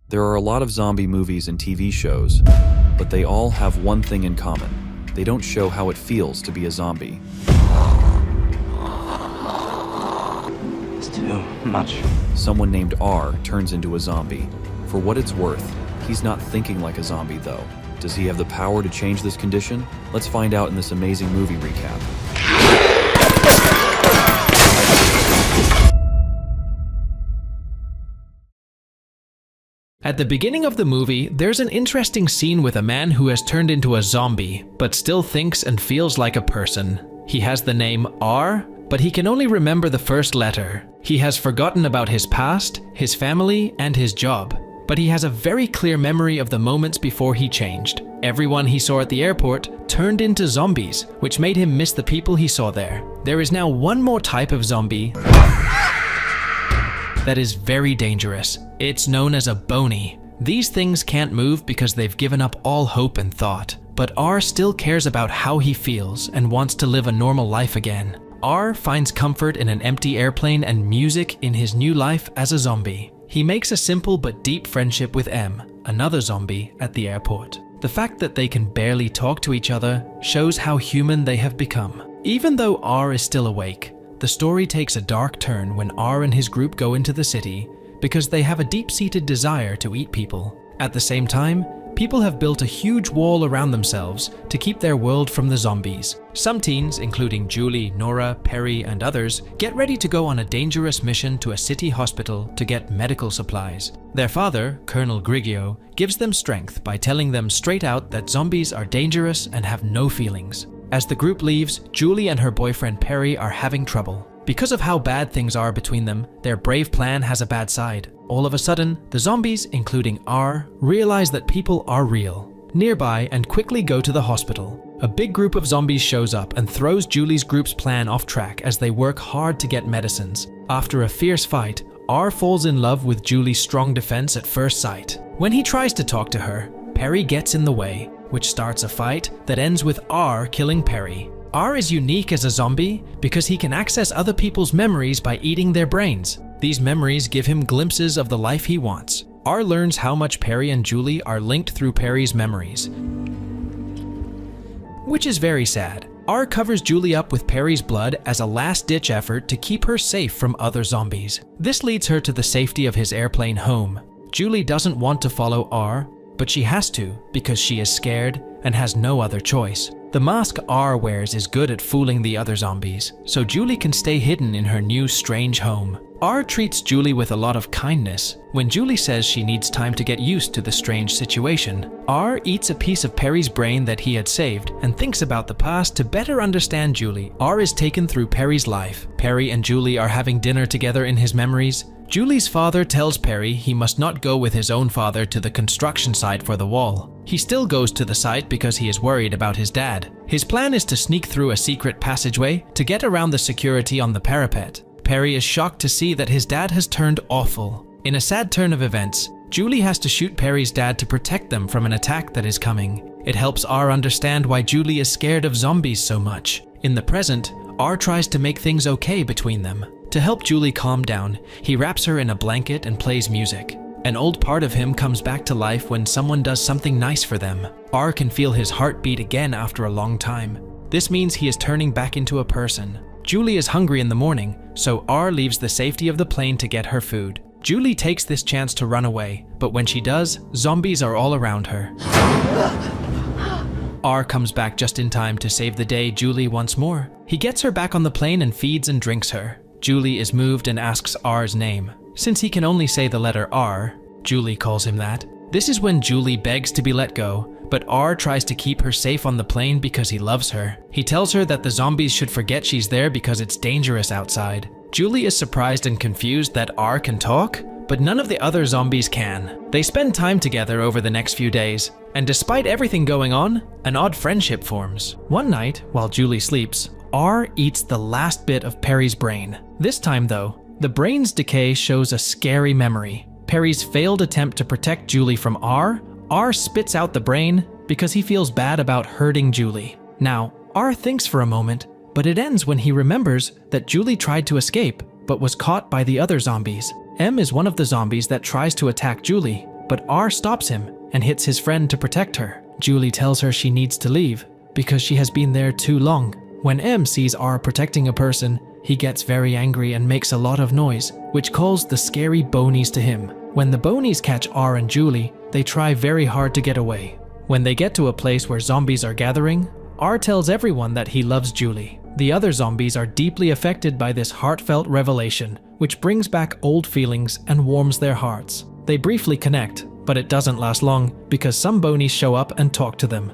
There are a lot of zombie movies and TV shows, but they all have one thing in common. They don't show how it feels to be a zombie. It's too much. Someone named R turns into a zombie. For what it's worth, he's not thinking like a zombie though. Does he have the power to change this condition? Let's find out in this amazing movie recap. At the beginning of the movie, there's an interesting scene with a man who has turned into a zombie, but still thinks and feels like a person. He has the name R, but he can only remember the first letter. He has forgotten about his past, his family, and his job. But he has a very clear memory of the moments before he changed. Everyone he saw at the airport turned into zombies, which made him miss the people he saw there. There is now one more type of zombie that is very dangerous. It's known as a bony. These things can't move because they've given up all hope and thought. But R still cares about how he feels and wants to live a normal life again. R finds comfort in an empty airplane and music in his new life as a zombie. He makes a simple but deep friendship with M, another zombie, at the airport. The fact that they can barely talk to each other shows how human they have become. Even though R is still awake, the story takes a dark turn when R and his group go into the city because they have a deep-seated desire to eat people. At the same time, people have built a huge wall around themselves to keep their world from the zombies. Some teens, including Julie, Nora, Perry, and others, get ready to go on a dangerous mission to a city hospital to get medical supplies. Their father, Colonel Grigio, gives them strength by telling them straight out that zombies are dangerous and have no feelings. As the group leaves, Julie and her boyfriend Perry are having trouble. Because of how bad things are between them, their brave plan has a bad side. All of a sudden, the zombies, including R, realize that people are real. Nearby and quickly go to the hospital. A big group of zombies shows up and throws Julie's group's plan off track as they work hard to get medicines. After a fierce fight, R falls in love with Julie's strong defense at first sight. When he tries to talk to her, Perry gets in the way, which starts a fight that ends with R killing Perry. R is unique as a zombie because he can access other people's memories by eating their brains. These memories give him glimpses of the life he wants. R learns how much Perry and Julie are linked through Perry's memories, which is very sad. R covers Julie up with Perry's blood as a last-ditch effort to keep her safe from other zombies. This leads her to the safety of his airplane home. Julie doesn't want to follow R, but she has to because she is scared and has no other choice. The mask R wears is good at fooling the other zombies, so Julie can stay hidden in her new strange home. R treats Julie with a lot of kindness. When Julie says she needs time to get used to the strange situation, R eats a piece of Perry's brain that he had saved and thinks about the past to better understand Julie. R is taken through Perry's life. Perry and Julie are having dinner together in his memories. Julie's father tells Perry he must not go with his own father to the construction site for the wall. He still goes to the site because he is worried about his dad. His plan is to sneak through a secret passageway to get around the security on the parapet. Perry is shocked to see that his dad has turned awful. In a sad turn of events, Julie has to shoot Perry's dad to protect them from an attack that is coming. It helps R understand why Julie is scared of zombies so much. In the present, R tries to make things okay between them. To help Julie calm down, he wraps her in a blanket and plays music. An old part of him comes back to life when someone does something nice for them. R can feel his heart beat again after a long time. This means he is turning back into a person. Julie is hungry in the morning, so R leaves the safety of the plane to get her food. Julie takes this chance to run away, but when she does, zombies are all around her. R comes back just in time to save the day Julie once more. He gets her back on the plane and feeds and drinks her. Julie is moved and asks R's name. Since he can only say the letter R, Julie calls him that. This is when Julie begs to be let go, but R tries to keep her safe on the plane because he loves her. He tells her that the zombies should forget she's there because it's dangerous outside. Julie is surprised and confused that R can talk, but none of the other zombies can. They spend time together over the next few days, and despite everything going on, an odd friendship forms. One night, while Julie sleeps, R eats the last bit of Perry's brain. This time though, the brain's decay shows a scary memory. Perry's failed attempt to protect Julie from R spits out the brain because he feels bad about hurting Julie. Now, R thinks for a moment, but it ends when he remembers that Julie tried to escape, but was caught by the other zombies. M is one of the zombies that tries to attack Julie, but R stops him and hits his friend to protect her. Julie tells her she needs to leave because she has been there too long. When M sees R protecting a person, he gets very angry and makes a lot of noise, which calls the scary Bonies to him. When the Bonies catch R and Julie, they try very hard to get away. When they get to a place where zombies are gathering, R tells everyone that he loves Julie. The other zombies are deeply affected by this heartfelt revelation, which brings back old feelings and warms their hearts. They briefly connect, but it doesn't last long because some Bonies show up and talk to them.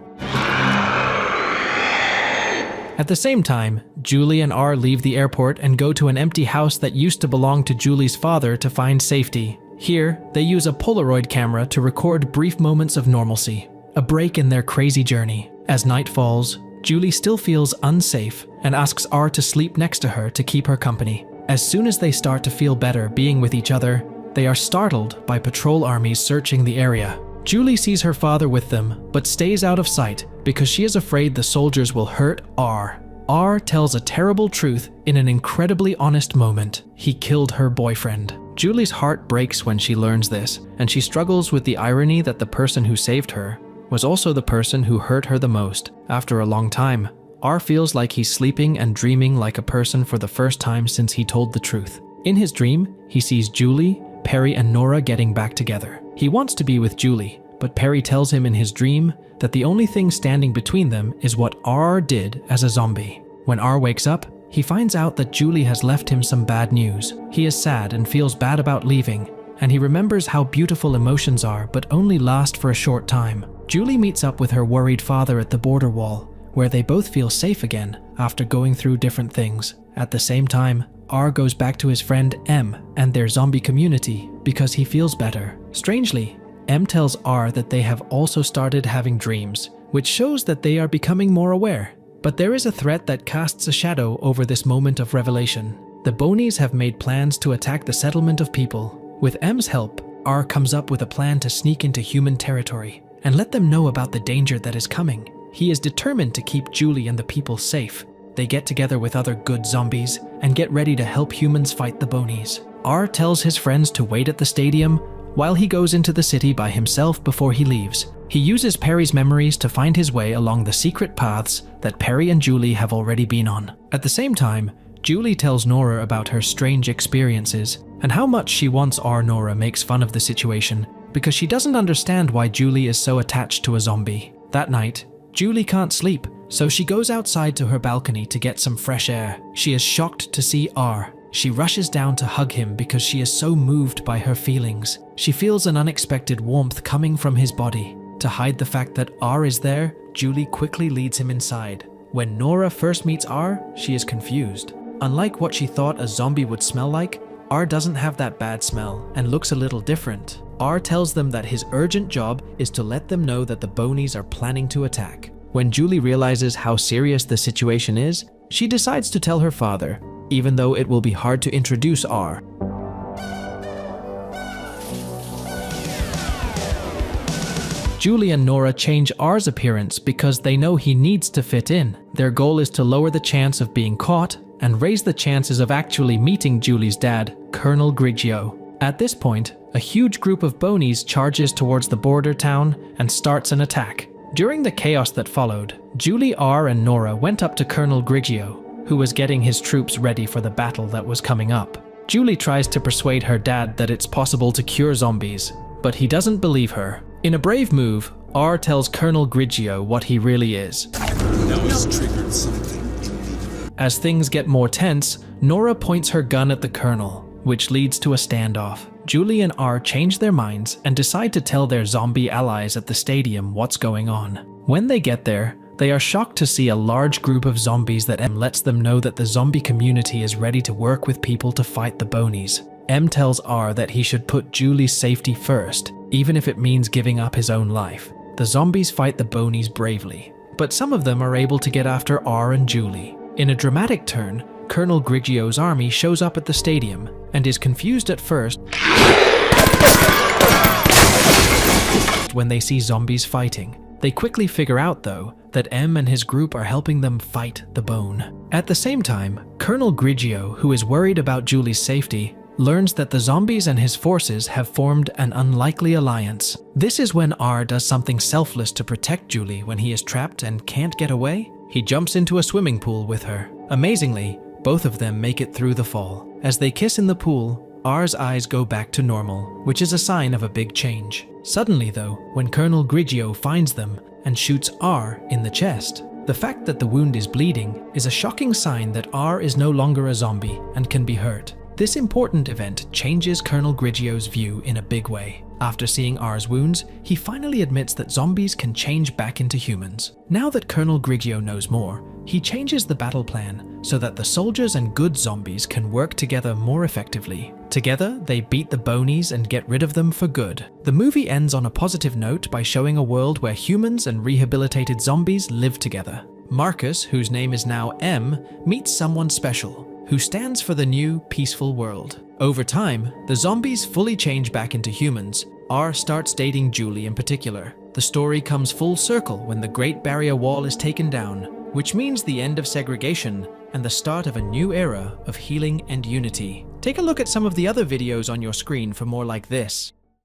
At the same time, Julie and R leave the airport and go to an empty house that used to belong to Julie's father to find safety. Here, they use a Polaroid camera to record brief moments of normalcy, a break in their crazy journey. As night falls, Julie still feels unsafe and asks R to sleep next to her to keep her company. As soon as they start to feel better being with each other, they are startled by patrol armies searching the area. Julie sees her father with them, but stays out of sight because she is afraid the soldiers will hurt R. R tells a terrible truth in an incredibly honest moment. He killed her boyfriend. Julie's heart breaks when she learns this, and she struggles with the irony that the person who saved her was also the person who hurt her the most. After a long time, R feels like he's sleeping and dreaming like a person for the first time since he told the truth. In his dream, he sees Julie, Perry, and Nora getting back together. He wants to be with Julie, but Perry tells him in his dream that the only thing standing between them is what R did as a zombie. When R wakes up, he finds out that Julie has left him some bad news. He is sad and feels bad about leaving, and he remembers how beautiful emotions are but only last for a short time. Julie meets up with her worried father at the border wall, where they both feel safe again after going through different things. At the same time, R goes back to his friend M and their zombie community because he feels better. Strangely, M tells R that they have also started having dreams, which shows that they are becoming more aware. But there is a threat that casts a shadow over this moment of revelation. The Bonies have made plans to attack the settlement of people. With M's help, R comes up with a plan to sneak into human territory and let them know about the danger that is coming. He is determined to keep Julie and the people safe. They get together with other good zombies and get ready to help humans fight the Bonies. R tells his friends to wait at the stadium while he goes into the city by himself before he leaves. He uses Perry's memories to find his way along the secret paths that Perry and Julie have already been on. At the same time, Julie tells Nora about her strange experiences and how much she wants R. Nora makes fun of the situation because she doesn't understand why Julie is so attached to a zombie. That night, Julie can't sleep, so she goes outside to her balcony to get some fresh air. She is shocked to see R. She rushes down to hug him because she is so moved by her feelings. She feels an unexpected warmth coming from his body. To hide the fact that R is there, Julie quickly leads him inside. When Nora first meets R, she is confused. Unlike what she thought a zombie would smell like, R doesn't have that bad smell and looks a little different. R tells them that his urgent job is to let them know that the Bonies are planning to attack. When Julie realizes how serious the situation is, she decides to tell her father, even though it will be hard to introduce R. Julie and Nora change R's appearance because they know he needs to fit in. Their goal is to lower the chance of being caught and raise the chances of actually meeting Julie's dad, Colonel Grigio. At this point, a huge group of Bonies charges towards the border town and starts an attack. During the chaos that followed, Julie, R, and Nora went up to Colonel Grigio, who was getting his troops ready for the battle that was coming up. Julie tries to persuade her dad that it's possible to cure zombies, but he doesn't believe her. In a brave move, R tells Colonel Grigio what he really is. Triggered something. As things get more tense, Nora points her gun at the Colonel, which leads to a standoff. Julie and R change their minds and decide to tell their zombie allies at the stadium what's going on. When they get there, they are shocked to see a large group of zombies that M lets them know that the zombie community is ready to work with people to fight the Bonies. M tells R that he should put Julie's safety first, even if it means giving up his own life. The zombies fight the Bonies bravely, but some of them are able to get after R and Julie. In a dramatic turn, Colonel Grigio's army shows up at the stadium and is confused at first when they see zombies fighting. They quickly figure out, though, that M and his group are helping them fight the Bone. At the same time, Colonel Grigio, who is worried about Julie's safety, learns that the zombies and his forces have formed an unlikely alliance. This is when R does something selfless to protect Julie when he is trapped and can't get away. He jumps into a swimming pool with her. Amazingly, both of them make it through the fall. As they kiss in the pool, R's eyes go back to normal, which is a sign of a big change. Suddenly though, when Colonel Grigio finds them and shoots R in the chest, the fact that the wound is bleeding is a shocking sign that R is no longer a zombie and can be hurt. This important event changes Colonel Grigio's view in a big way. After seeing R's wounds, he finally admits that zombies can change back into humans. Now that Colonel Grigio knows more, he changes the battle plan so that the soldiers and good zombies can work together more effectively. Together, they beat the bonies and get rid of them for good. The movie ends on a positive note by showing a world where humans and rehabilitated zombies live together. Marcus, whose name is now M, meets someone special, who stands for the new, peaceful world. Over time, the zombies fully change back into humans. R starts dating Julie in particular. The story comes full circle when the Great Barrier Wall is taken down, which means the end of segregation and the start of a new era of healing and unity. Take a look at some of the other videos on your screen for more like this.